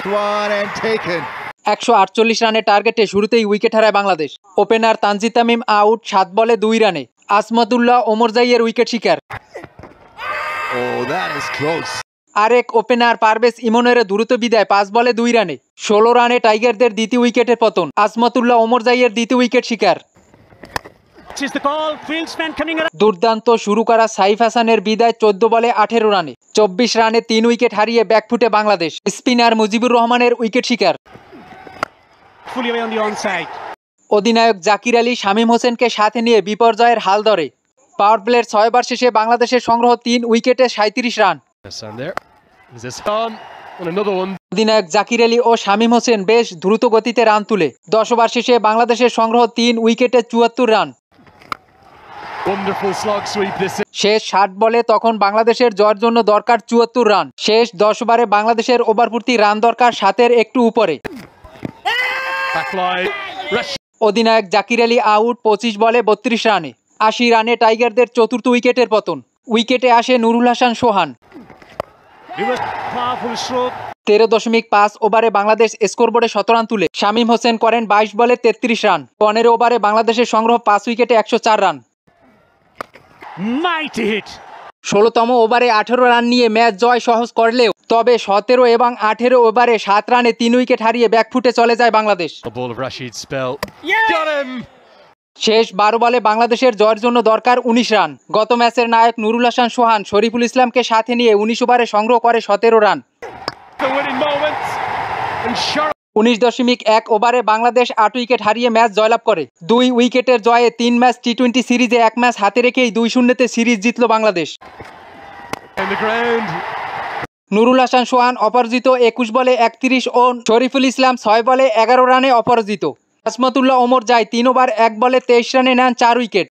One and taken. 148 রানের টার্গেটে শুরুতেই উইকেট হারায় বাংলাদেশ। ওপেনার তানজিদ তামিম আউট 7 বলে 2 রানে। আজমতুল্লাহ ওমরজাইয়ের উইকেট শিকার। Oh, that is close. আরেক ওপেনার পারভেজ ইমনের দ্রুত বিদায় 5 বলে 2 রানে। 16 রানে টাইগারদের দ্বিতীয় উইকেটের পতন। আজমতুল্লাহ ওমরজাইয়ের দ্বিতীয় উইকেট শিকার। দুর্দান্ত শুরু করা সাইফ হাসানের বিদায় 14 বলে 18 রানে। 24 রানে 3 উইকেট হারিয়ে ব্যাকফুটে বাংলাদেশ। স্পিনার মুজিবুর রহমানের উইকেট শিকার। অধিনায়ক জাকির আলী শামীম হোসেনকে সাথে নিয়ে বিপর্যয়ের হাল ধরে। পাওয়ার প্লের 6 ওভার শেষে বাংলাদেশের সংগ্রহ 3 উইকেটে 37 রান। অধিনায়ক জাকির আলী ও শামীম হোসেন বেশ দ্রুত গতিতে রান তুলে 10 ওভার শেষে বাংলাদেশের সংগ্রহ 3 উইকেটে 74 রান। শেষ 60 বলে তখন বাংলাদেশের জয়ের জন্য দরকার 74 রান। শেষ 10 ওভারে বাংলাদেশের ওভারপ্রতি রান দরকার 7-এর একটু উপরে। অধিনায়ক জাকির আলী আউট 25 বলে 32 রানে। 80 রানে টাইগারদের চতুর্থ উইকেটের পতন। উইকেটে আসে নুরুল হাসান সোহান। 13.5 ওভারে বাংলাদেশ স্কোরবোর্ডে 17 রান তুলে শামীম হোসেন করেন 22 বলে 33 রান। 15 ওভারে বাংলাদেশের সংগ্রহ 5 উইকেটে 104 রান। 16তম ওভারে 18 রান নিয়ে ম্যাচ জয় সহজ করলেও তবে 17 এবং 18 ওভারে 7 রানে 3 উইকেট হারিয়ে ব্যাকফুটে চলে যায় বাংলাদেশ। শেষ 12 বলে বাংলাদেশের জয়ের জন্য দরকার 19 রান। গত ম্যাচের নায়ক নুরুল হাসান সোহান শরীফুল ইসলামকে সাথে নিয়ে 19 ওভারে সংগ্রহ করে 17 রান। 19.1 ওভারে বাংলাদেশ 8 উইকেট হারিয়ে ম্যাচ জয়লাভ করে। 2 উইকেটের জয়ে 3 ম্যাচ টি-20 সিরিজে 1 ম্যাচ হাতে রেখেই 2-0-তে সিরিজ জিতল বাংলাদেশ। নুরুল হাসান সোহান অপরাজিত 21 বলে 31 ও শরীফুল ইসলাম 6 বলে 11 রানে অপরাজিত। আজমতুল্লাহ ওমরজাই 3 ওভার 1 বলে 23 রানে নেন 4 উইকেট।